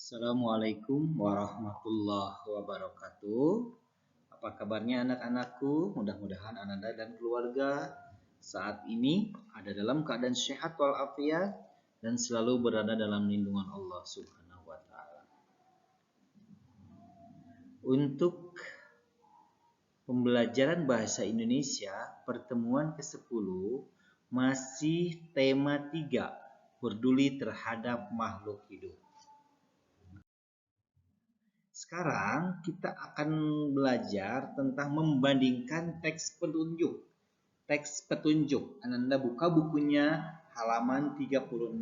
Assalamualaikum warahmatullahi wabarakatuh. Apa kabarnya anak-anakku? Mudah-mudahan Ananda dan keluarga saat ini ada dalam keadaan sehat walafiat dan selalu berada dalam lindungan Allah Subhanahu wa taala. Untuk pembelajaran bahasa Indonesia pertemuan ke-10 masih tema 3, peduli terhadap makhluk hidup. Sekarang kita akan belajar tentang membandingkan teks petunjuk. Teks petunjuk. Ananda buka bukunya halaman 36.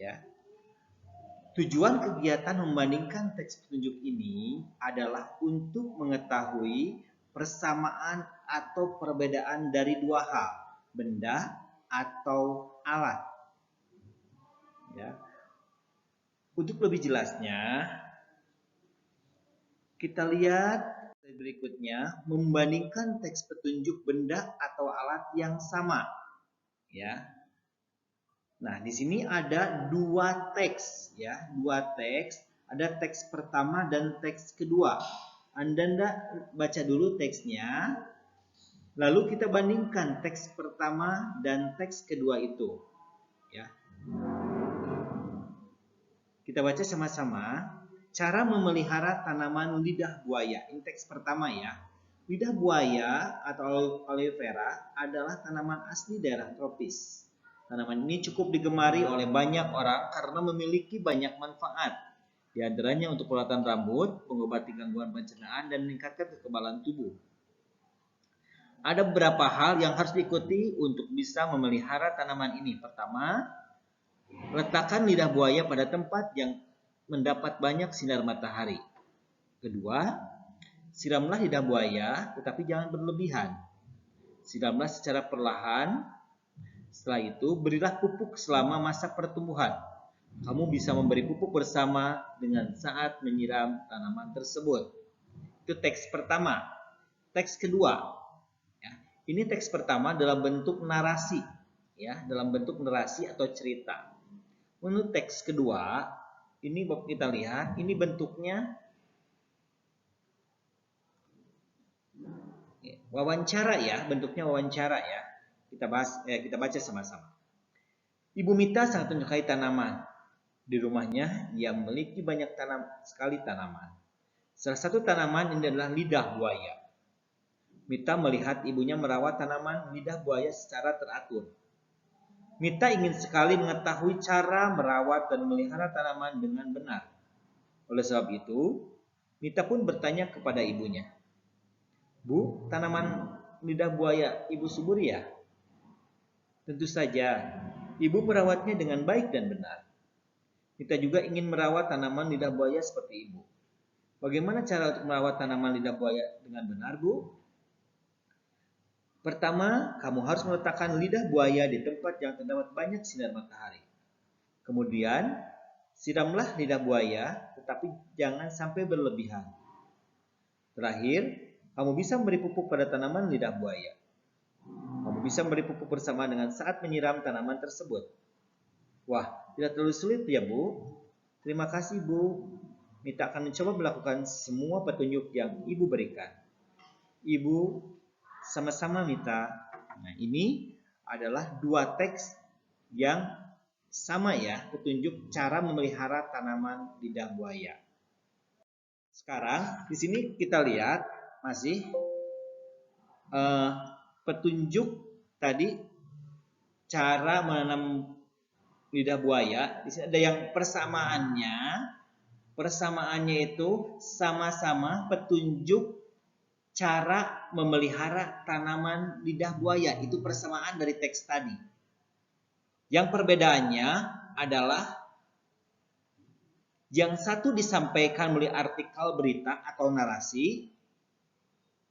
Ya. Tujuan kegiatan membandingkan teks petunjuk ini adalah untuk mengetahui persamaan atau perbedaan dari dua hal, benda atau alat. Ya. Untuk lebih jelasnya, kita lihat berikutnya, membandingkan teks petunjuk benda atau alat yang sama. Ya. Nah, di sini ada dua teks, ya, dua teks. Ada teks pertama dan teks kedua. Anda baca dulu teksnya, lalu kita bandingkan teks pertama dan teks kedua itu. Ya. Kita baca sama-sama. Cara memelihara tanaman lidah buaya. Ini teks pertama ya. Lidah buaya atau aloe vera adalah tanaman asli daerah tropis. Tanaman ini cukup digemari oleh banyak orang karena memiliki banyak manfaat. Di antaranya untuk perawatan rambut, mengobati gangguan pencernaan, dan meningkatkan kekebalan tubuh. Ada beberapa hal yang harus diikuti untuk bisa memelihara tanaman ini. Pertama, letakkan lidah buaya pada tempat yang mendapat banyak sinar matahari. Kedua, siramlah lidah buaya tetapi jangan berlebihan. Siramlah secara perlahan. Setelah itu, berilah pupuk selama masa pertumbuhan. Kamu bisa memberi pupuk bersama dengan saat menyiram tanaman tersebut. Itu teks pertama. Teks kedua. Ya, ini teks pertama dalam bentuk narasi, ya, dalam bentuk narasi atau cerita. Menurut teks kedua, ini kita lihat, ini bentuknya wawancara ya, bentuknya wawancara ya. Kita baca sama-sama. Ibu Mita sangat menyukai tanaman. Di rumahnya ia memiliki banyak sekali tanaman. Salah satu tanaman ini adalah lidah buaya. Mita melihat ibunya merawat tanaman lidah buaya secara teratur. Mita ingin sekali mengetahui cara merawat dan memelihara tanaman dengan benar. Oleh sebab itu, Mita pun bertanya kepada ibunya, "Bu, tanaman lidah buaya Ibu subur ya?" "Tentu saja, Ibu merawatnya dengan baik dan benar." Mita juga ingin merawat tanaman lidah buaya seperti Ibu. "Bagaimana cara untuk merawat tanaman lidah buaya dengan benar, Bu?" "Pertama, kamu harus meletakkan lidah buaya di tempat yang terdapat banyak sinar matahari. Kemudian, siramlah lidah buaya, tetapi jangan sampai berlebihan. Terakhir, kamu bisa memberi pupuk pada tanaman lidah buaya. Kamu bisa memberi pupuk bersama dengan saat menyiram tanaman tersebut." "Wah, tidak terlalu sulit ya, Bu?" "Terima kasih, Bu. Mita akan mencoba melakukan semua petunjuk yang Ibu berikan." "Ibu, sama-sama Mita." Nah, ini adalah dua teks yang sama ya, petunjuk cara memelihara tanaman lidah buaya. Sekarang di sini kita lihat masih petunjuk tadi cara menanam lidah buaya. Di sini ada yang persamaannya. Persamaannya itu sama-sama petunjuk cara memelihara tanaman lidah buaya. Itu persamaan dari teks tadi. Yang perbedaannya adalah yang satu disampaikan melalui artikel berita atau narasi.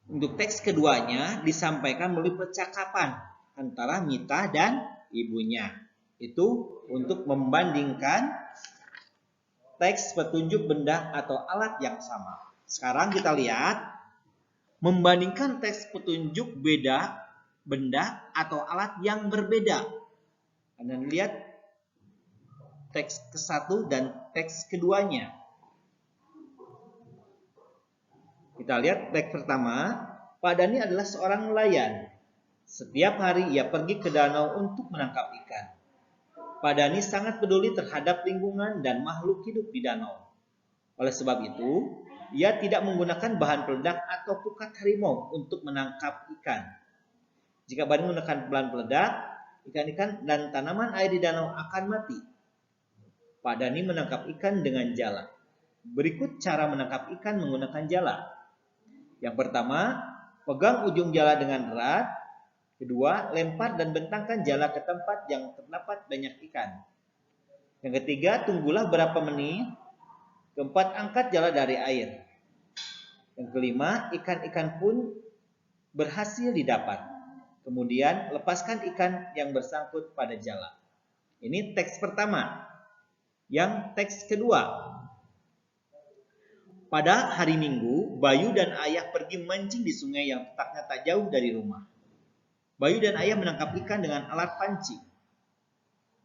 Untuk teks keduanya disampaikan melalui percakapan antara Mita dan ibunya. Itu untuk membandingkan teks petunjuk benda atau alat yang sama. Sekarang kita lihat membandingkan teks petunjuk benda atau alat yang berbeda. Anda lihat teks ke-1 dan teks keduanya. Kita lihat teks pertama, Pak Dani adalah seorang nelayan. Setiap hari ia pergi ke danau untuk menangkap ikan. Pak Dani sangat peduli terhadap lingkungan dan makhluk hidup di danau. Oleh sebab itu, ia tidak menggunakan bahan peledak atau pukat harimau untuk menangkap ikan. Jika Pak Dani menggunakan bahan peledak, ikan-ikan dan tanaman air di danau akan mati. Pak Dani menangkap ikan dengan jala. Berikut cara menangkap ikan menggunakan jala. Yang pertama, pegang ujung jala dengan erat. Kedua, lempar dan bentangkan jala ke tempat yang terdapat banyak ikan. Yang ketiga, tunggulah berapa menit. Keempat, angkat jala dari air. Yang kelima, ikan-ikan pun berhasil didapat. Kemudian, lepaskan ikan yang bersangkut pada jala. Ini teks pertama. Yang teks kedua. Pada hari Minggu, Bayu dan Ayah pergi mancing di sungai yang letaknya tak jauh dari rumah. Bayu dan Ayah menangkap ikan dengan alat pancing.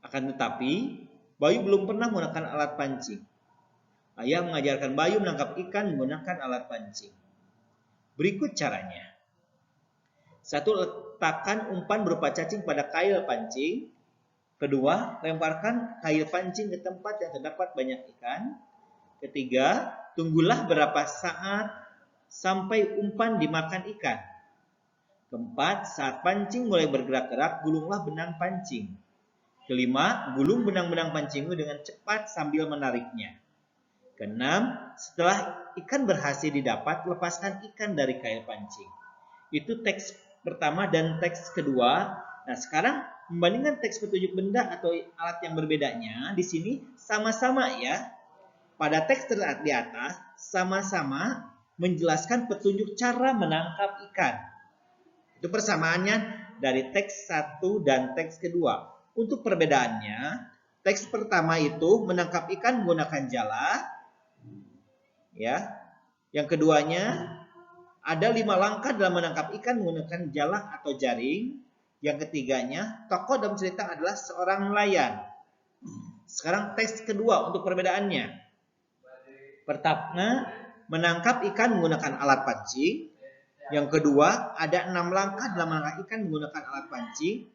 Akan tetapi, Bayu belum pernah menggunakan alat pancing. Ayah mengajarkan Bayu menangkap ikan menggunakan alat pancing. Berikut caranya. 1. Letakkan umpan berupa cacing pada kail pancing. Kedua, lemparkan kail pancing ke tempat yang terdapat banyak ikan. Ketiga, tunggulah berapa saat sampai umpan dimakan ikan. Keempat, saat pancing mulai bergerak-gerak, gulunglah benang pancing. Kelima, gulung benang-benang pancingmu dengan cepat sambil menariknya. Keenam, setelah ikan berhasil didapat, lepaskan ikan dari kail pancing. Itu teks pertama dan teks kedua. Nah, sekarang membandingkan teks petunjuk benda atau alat yang berbedanya, di sini sama-sama ya. Pada teks terlihat di atas, sama-sama menjelaskan petunjuk cara menangkap ikan. Itu persamaannya dari teks 1 dan teks kedua. Untuk perbedaannya, teks pertama itu menangkap ikan menggunakan jala. Ya. Yang keduanya, ada 5 langkah dalam menangkap ikan menggunakan jala atau jaring. Yang ketiganya, tokoh dalam cerita adalah seorang nelayan. Sekarang teks kedua untuk perbedaannya. Pertama, menangkap ikan menggunakan alat pancing. Yang kedua, ada 6 langkah dalam menangkap ikan menggunakan alat pancing.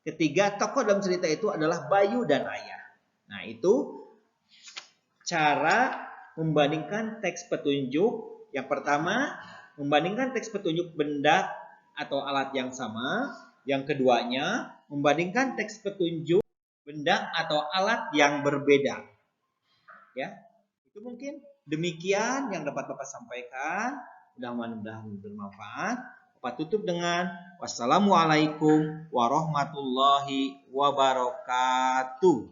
Ketiga, tokoh dalam cerita itu adalah Bayu dan Ayah. Nah, itu cara membandingkan teks petunjuk. Yang pertama, membandingkan teks petunjuk benda atau alat yang sama. Yang keduanya, membandingkan teks petunjuk benda atau alat yang berbeda. Ya, itu mungkin demikian yang dapat Bapak sampaikan. Mudah-mudahan bermanfaat. Bapak tutup dengan wassalamualaikum warahmatullahi wabarakatuh.